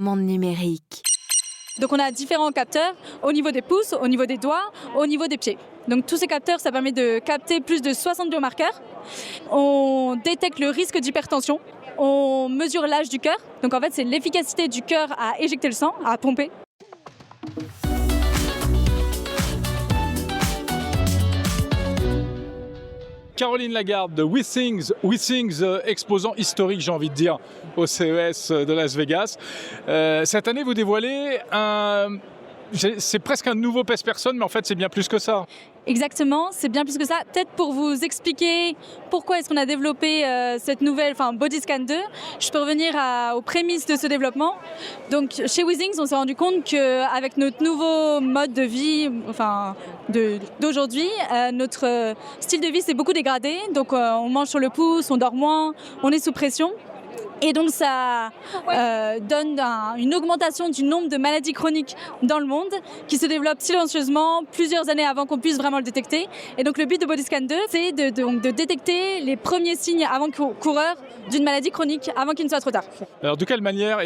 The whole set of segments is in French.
Monde numérique. Donc on a différents capteurs au niveau des pouces, au niveau des doigts, au niveau des pieds. Donc tous ces capteurs, ça permet de capter plus de 60 biomarqueurs. On détecte le risque d'hypertension. On mesure l'âge du cœur. Donc en fait, c'est l'efficacité du cœur à éjecter le sang, à pomper. Caroline Lagarde de WeThings, exposant historique, j'ai envie de dire, au CES de Las Vegas. Cette année, vous dévoilez c'est presque un nouveau PES-Personne, mais en fait, c'est bien plus que ça. Exactement, c'est bien plus que ça. Peut-être pour vous expliquer pourquoi est-ce qu'on a développé cette nouvelle, Bodyscan 2, je peux revenir aux prémices de ce développement. Donc chez WeThings, on s'est rendu compte qu'avec notre nouveau mode de vie, d'aujourd'hui, notre style de vie s'est beaucoup dégradé. Donc on mange sur le pouce, on dort moins, on est sous pression. Et donc ça donne une augmentation du nombre de maladies chroniques dans le monde qui se développent silencieusement plusieurs années avant qu'on puisse vraiment le détecter. Et donc le but de Bodyscan 2, c'est de détecter les premiers signes avant-coureurs d'une maladie chronique avant qu'il ne soit trop tard. Alors de quelle manière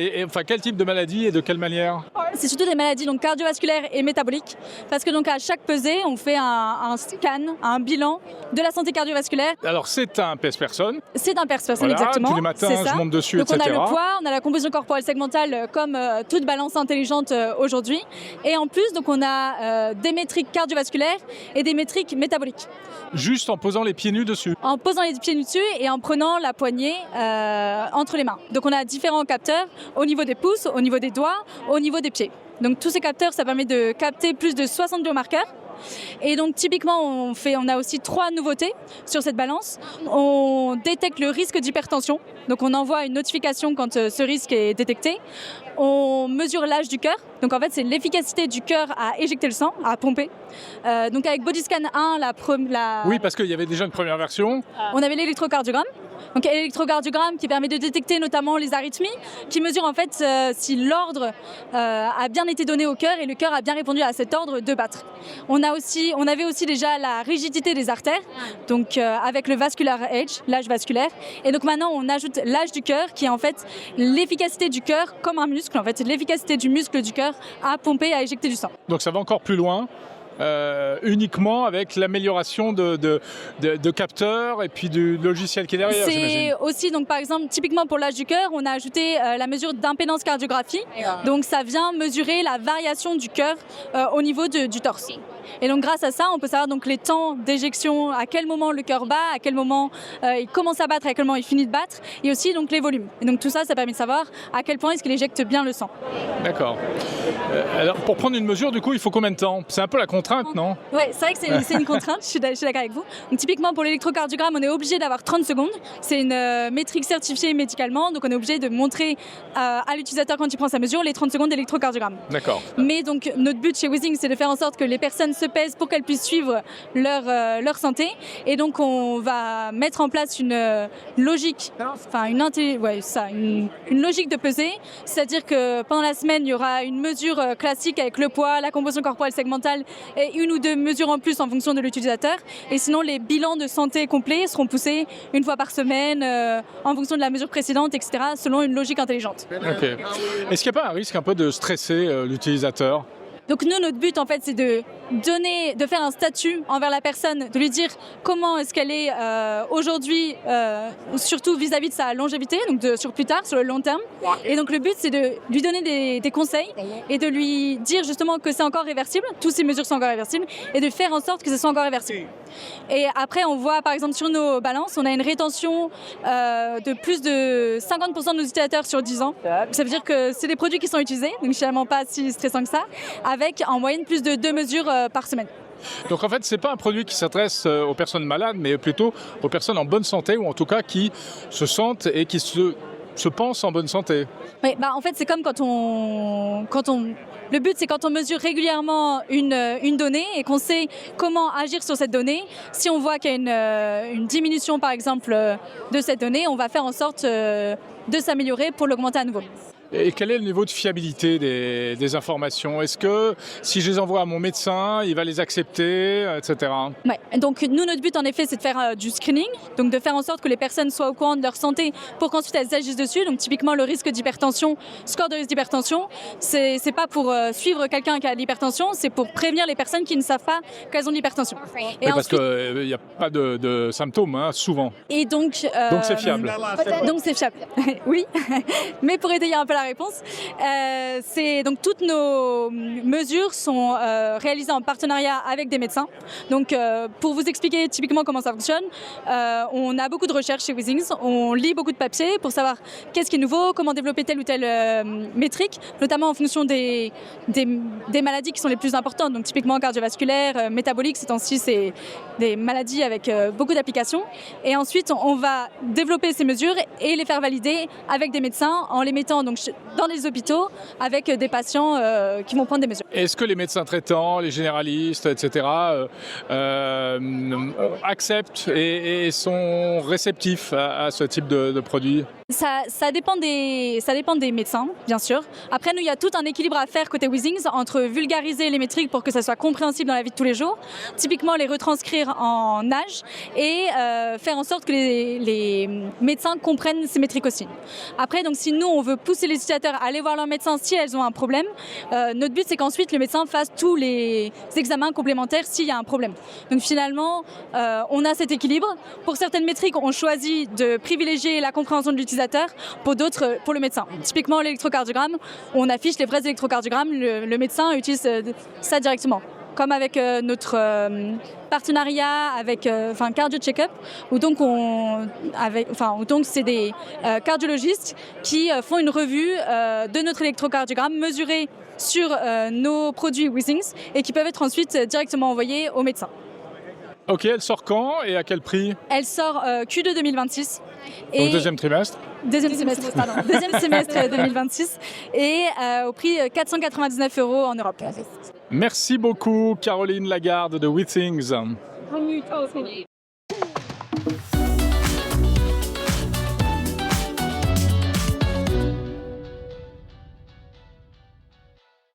quel type de maladie et de quelle manière? C'est surtout des maladies cardiovasculaires et métaboliques parce que donc à chaque pesée, on fait un scan, un bilan de la santé cardiovasculaire. Alors c'est un PES-Personne. C'est un PES-Personne, voilà, exactement. Tous les matins, je monte dessus, donc etc. On a le poids, on a la composition corporelle segmentale comme toute balance intelligente aujourd'hui. Et en plus, donc on a des métriques cardiovasculaires et des métriques métaboliques. Juste en posant les pieds nus dessus? En posant les pieds nus dessus et en prenant la poignée entre les mains. Donc on a différents capteurs au niveau des pouces, au niveau des doigts, au niveau des pieds. Donc tous ces capteurs, ça permet de capter plus de 60 biomarqueurs. Et donc typiquement, on a aussi 3 nouveautés sur cette balance. On détecte le risque d'hypertension. Donc on envoie une notification quand ce risque est détecté. On mesure l'âge du cœur. Donc en fait, c'est l'efficacité du cœur à éjecter le sang, à pomper. Donc avec Bodyscan 1, Oui, parce qu'il y avait déjà une première version. On avait l'électrocardiogramme. Donc l'électrocardiogramme qui permet de détecter notamment les arythmies, qui mesure en fait si l'ordre a bien été donné au cœur et le cœur a bien répondu à cet ordre de battre. On avait aussi déjà la rigidité des artères, donc avec le vascular age, l'âge vasculaire. Et donc maintenant on ajoute l'âge du cœur qui est en fait l'efficacité du cœur comme un muscle. En fait, c'est l'efficacité du muscle du cœur à pomper, à éjecter du sang. Donc ça va encore plus loin. Uniquement avec l'amélioration de capteurs et puis du logiciel qui est derrière, c'est aussi, donc, par exemple, typiquement pour l'âge du cœur, on a ajouté la mesure d'impédance cardiographie. Donc ça vient mesurer la variation du cœur au niveau du torse. Et donc grâce à ça, on peut savoir donc les temps d'éjection, à quel moment le cœur bat, à quel moment il commence à battre, à quel moment il finit de battre, et aussi donc les volumes. Et donc tout ça, ça permet de savoir à quel point est-ce qu'il éjecte bien le sang. D'accord. Alors pour prendre une mesure, du coup, il faut combien de temps? C'est un peu la contrainte, non? Oui, c'est vrai que c'est une contrainte, je suis d'accord avec vous. Donc typiquement pour l'électrocardiogramme, on est obligé d'avoir 30 secondes. C'est une métrique certifiée médicalement, donc on est obligé de montrer à l'utilisateur quand il prend sa mesure les 30 secondes d'électrocardiogramme. D'accord. Mais donc notre but chez WeThings, c'est de faire en sorte que les personnes se pèsent pour qu'elles puissent suivre leur santé. Et donc on va mettre en place une logique, une logique de pesée, c'est-à-dire que pendant la semaine, il y aura une mesure classique avec le poids, la composition corporelle segmentale et une ou deux mesures en plus en fonction de l'utilisateur. Et sinon, les bilans de santé complets seront poussés une fois par semaine en fonction de la mesure précédente, etc., selon une logique intelligente. Ok. Est-ce qu'il n'y a pas un risque un peu de stresser l'utilisateur? Donc nous, notre but en fait, c'est de faire un statut envers la personne, de lui dire comment est-ce qu'elle est aujourd'hui, surtout vis-à-vis de sa longévité, donc sur plus tard, sur le long terme. Et donc le but, c'est de lui donner des conseils et de lui dire justement que c'est encore réversible, toutes ces mesures sont encore réversibles, et de faire en sorte que ce soit encore réversible. Et après, on voit par exemple sur nos balances, on a une rétention de plus de 50% de nos utilisateurs sur 10 ans. Ça veut dire que c'est des produits qui sont utilisés, donc finalement pas si stressant que ça, avec en moyenne plus de 2 mesures par semaine. Donc en fait, c'est pas un produit qui s'adresse aux personnes malades, mais plutôt aux personnes en bonne santé, ou en tout cas qui se sentent et qui se pensent en bonne santé. Oui, en fait, c'est comme le but, c'est quand on mesure régulièrement une donnée et qu'on sait comment agir sur cette donnée. Si on voit qu'il y a une diminution, par exemple, de cette donnée, on va faire en sorte de s'améliorer pour l'augmenter à nouveau. Et quel est le niveau de fiabilité des informations? Est-ce que si je les envoie à mon médecin, il va les accepter, etc. Ouais. Donc nous, notre but en effet, c'est de faire du screening, donc de faire en sorte que les personnes soient au courant de leur santé pour qu'ensuite elles agissent dessus. Donc typiquement le risque d'hypertension, score de risque d'hypertension, c'est pas pour suivre quelqu'un qui a de l'hypertension, c'est pour prévenir les personnes qui ne savent pas qu'elles ont de l'hypertension. Oui, parce qu'il n'y a pas de symptômes, hein, souvent. Et donc c'est fiable. Donc c'est fiable, oui. Mais pour étayer un peu la réponse, donc toutes nos mesures sont réalisées en partenariat avec des médecins. Donc pour vous expliquer typiquement comment ça fonctionne, on a beaucoup de recherches chez Withings, on lit beaucoup de papiers pour savoir qu'est-ce qui est nouveau, comment développer telle ou telle métrique, notamment en fonction des maladies qui sont les plus importantes. Donc typiquement cardiovasculaires, métaboliques, ces temps-ci c'est des maladies avec beaucoup d'applications. Et ensuite on va développer ces mesures et les faire valider avec des médecins en les mettant donc dans les hôpitaux avec des patients qui vont prendre des mesures. Est-ce que les médecins traitants, les généralistes, etc., acceptent et sont réceptifs à ce type de produit? Ça dépend des médecins, bien sûr. Après, nous, il y a tout un équilibre à faire côté Withings entre vulgariser les métriques pour que ça soit compréhensible dans la vie de tous les jours, typiquement les retranscrire en âge et faire en sorte que les médecins comprennent ces métriques aussi. Après, donc, si nous, on veut pousser les utilisateurs à aller voir leur médecin si elles ont un problème, notre but, c'est qu'ensuite, le médecin fasse tous les examens complémentaires s'il y a un problème. Donc, finalement, on a cet équilibre. Pour certaines métriques, on choisit de privilégier la compréhension de l'utilisateur. Pour d'autres, pour le médecin. Typiquement, l'électrocardiogramme, on affiche les vrais électrocardiogrammes, le médecin utilise ça directement. Comme avec notre partenariat avec Cardio Checkup, où donc c'est des cardiologistes qui font une revue de notre électrocardiogramme mesuré sur nos produits Withings et qui peuvent être ensuite directement envoyés au médecin. Ok, elle sort quand et à quel prix? Elle sort Q2 2026. Au deuxième trimestre? Deuxième semestre 2026 et au prix 499 € en Europe. Merci beaucoup Caroline Lagarde de Withings.